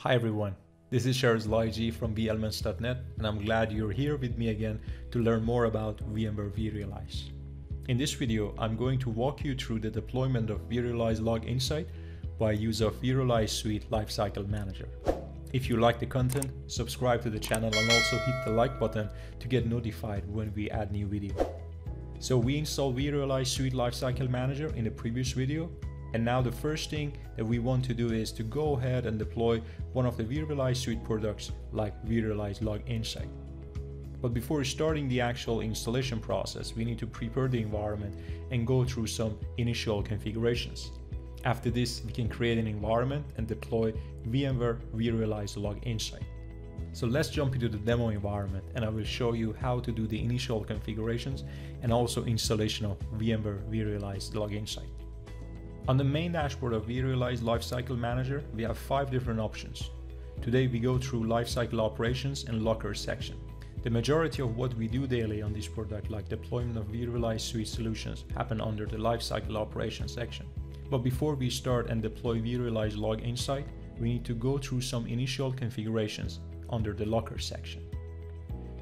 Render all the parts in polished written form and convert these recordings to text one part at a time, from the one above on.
Hi everyone, this is Shahrouz from vElements.net and I'm glad you're here with me again to learn more about VMware vRealize. In this video, I'm going to walk you through the deployment of vRealize Log Insight by use of vRealize Suite Lifecycle Manager. If you like the content, subscribe to the channel and also hit the like button to get notified when we add new video. So we installed vRealize Suite Lifecycle Manager in the previous video. And now the first thing that we want to do is to go ahead and deploy one of the vRealize Suite products like vRealize Log Insight. But before starting the actual installation process, we need to prepare the environment and go through some initial configurations. After this, we can create an environment and deploy VMware vRealize Log Insight. So let's jump into the demo environment and I will show you how to do the initial configurations and also installation of VMware vRealize Log Insight. On the main dashboard of vRealize Lifecycle Manager, we have 5 different options. Today we go through Lifecycle Operations and Locker section. The majority of what we do daily on this product, like deployment of vRealize Suite solutions, happen under the Lifecycle Operations section. But before we start and deploy vRealize Log Insight, we need to go through some initial configurations under the Locker section.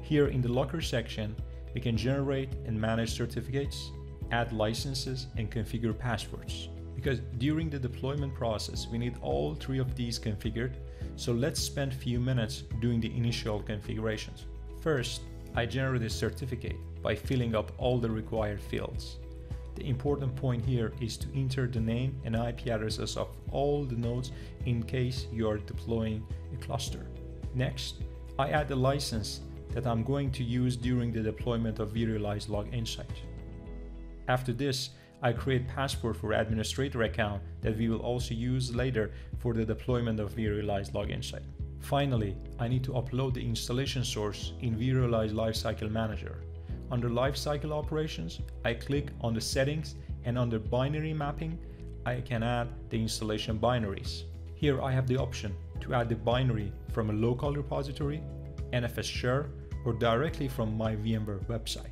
Here in the Locker section, we can generate and manage certificates, add licenses, and configure passwords. Because during the deployment process, we need all 3 of these configured, so let's spend a few minutes doing the initial configurations. First, I generate a certificate by filling up all the required fields. The important point here is to enter the name and IP addresses of all the nodes in case you are deploying a cluster. Next, I add the license that I'm going to use during the deployment of vRealize Log Insight. After this, I create password for administrator account that we will also use later for the deployment of vRealize Log Insight. Finally, I need to upload the installation source in vRealize Lifecycle Manager. Under Lifecycle Operations, I click on the settings and under binary mapping, I can add the installation binaries. Here I have the option to add the binary from a local repository, NFS share, or directly from my VMware website.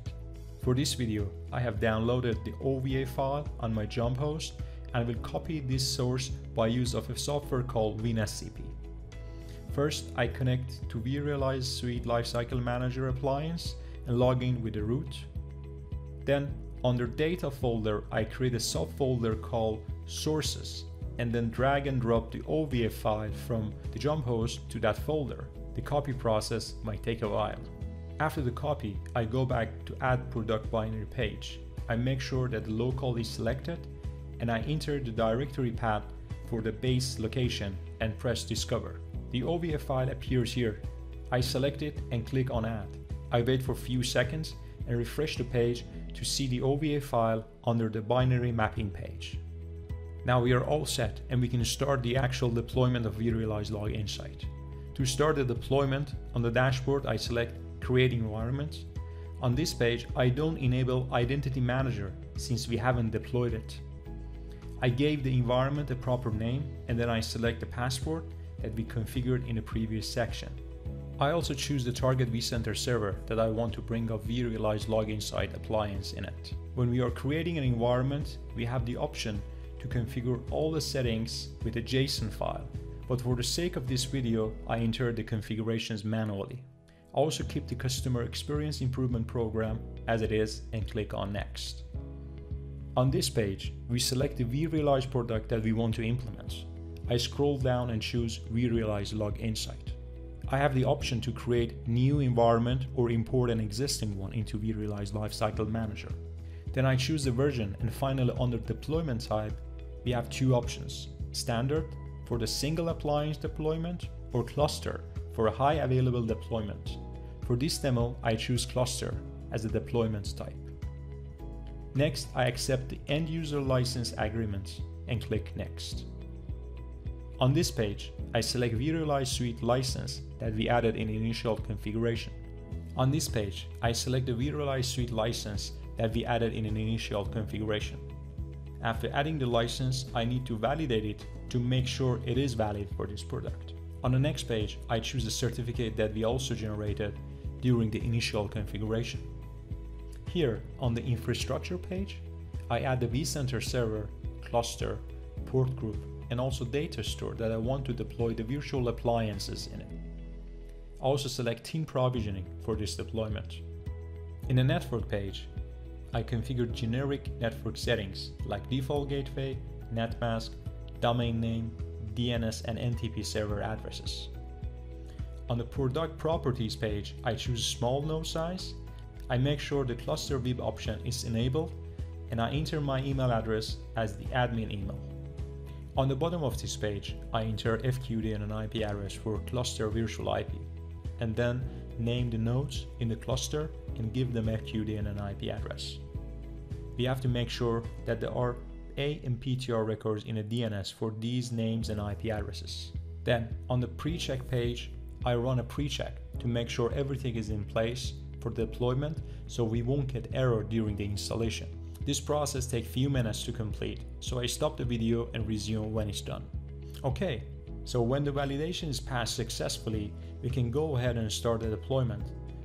For this video, I have downloaded the OVA file on my jump host and will copy this source by use of a software called vNSCP. First, I connect to vRealize Suite Lifecycle Manager appliance and log in with the root. Then, under Data folder, I create a subfolder called Sources and then drag and drop the OVA file from the jump host to that folder. The copy process might take a while. After the copy, I go back to Add Product Binary page. I make sure that the local is selected and I enter the directory path for the base location and press Discover. The OVA file appears here. I select it and click on Add. I wait for a few seconds and refresh the page to see the OVA file under the binary mapping page. Now we are all set and we can start the actual deployment of vRealize Log Insight. To start the deployment, on the dashboard I select Create Environment. On this page, I don't enable Identity Manager since we haven't deployed it. I gave the environment a proper name and then I select the password that we configured in the previous section. I also choose the target vCenter server that I want to bring up vRealize Log Insight appliance in it. When we are creating an environment, we have the option to configure all the settings with a JSON file, but for the sake of this video, I entered the configurations manually. I also keep the customer experience improvement program as it is and click on Next. On this page, we select the vRealize product that we want to implement. I scroll down and choose vRealize Log Insight. I have the option to create new environment or import an existing one into vRealize Lifecycle Manager. Then I choose the version and finally under deployment type, we have 2 options: Standard for the single appliance deployment or Cluster for a high available deployment. For this demo, I choose Cluster as the deployment type. Next, I accept the end user license agreement and click Next. On this page, I select vRealize Suite license that we added in initial configuration. On this page, I select the vRealize Suite license that we added in an initial configuration. After adding the license, I need to validate it to make sure it is valid for this product. On the next page, I choose the certificate that we also generated during the initial configuration. Here, on the infrastructure page, I add the vCenter server, cluster, port group, and also data store that I want to deploy the virtual appliances in it. I also select team provisioning for this deployment. In the network page, I configure generic network settings like default gateway, netmask, domain name, DNS and NTP server addresses. On the product properties page, I choose small node size. I make sure the cluster web option is enabled, and I enter my email address as the admin email. On the bottom of this page, I enter FQDN and IP address for cluster virtual IP, and then name the nodes in the cluster and give them FQDN and IP address. We have to make sure that there are A and PTR records in a DNS for these names and IP addresses. Then, on the Precheck page, I run a Precheck to make sure everything is in place for deployment so we won't get error during the installation. This process takes few minutes to complete, so I stop the video and resume when it's done. Okay, so when the validation is passed successfully, we can go ahead and start the deployment.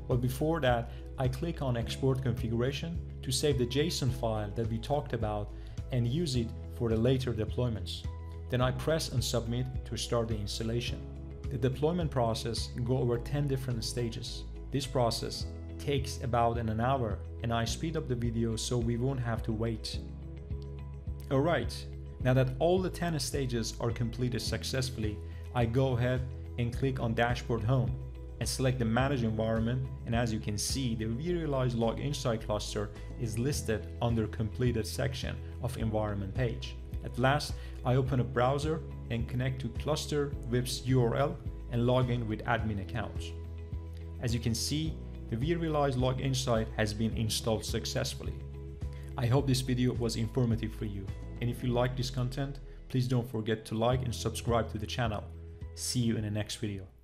But before that, I click on Export Configuration to save the JSON file that we talked about and use it for the later deployments. Then I press and submit to start the installation. The deployment process goes over 10 different stages. This process takes about an hour, and I speed up the video so we won't have to wait. Alright, now that all the 10 stages are completed successfully, I go ahead and click on Dashboard Home and select the Manage Environment, and as you can see, the vRealize Log Insight cluster is listed under Completed section of Environment page. At last, I open a browser and connect to cluster VIP's URL and log in with admin accounts. As you can see, the vRealize Log Insight has been installed successfully. I hope this video was informative for you, and if you like this content, please don't forget to like and subscribe to the channel. See you in the next video.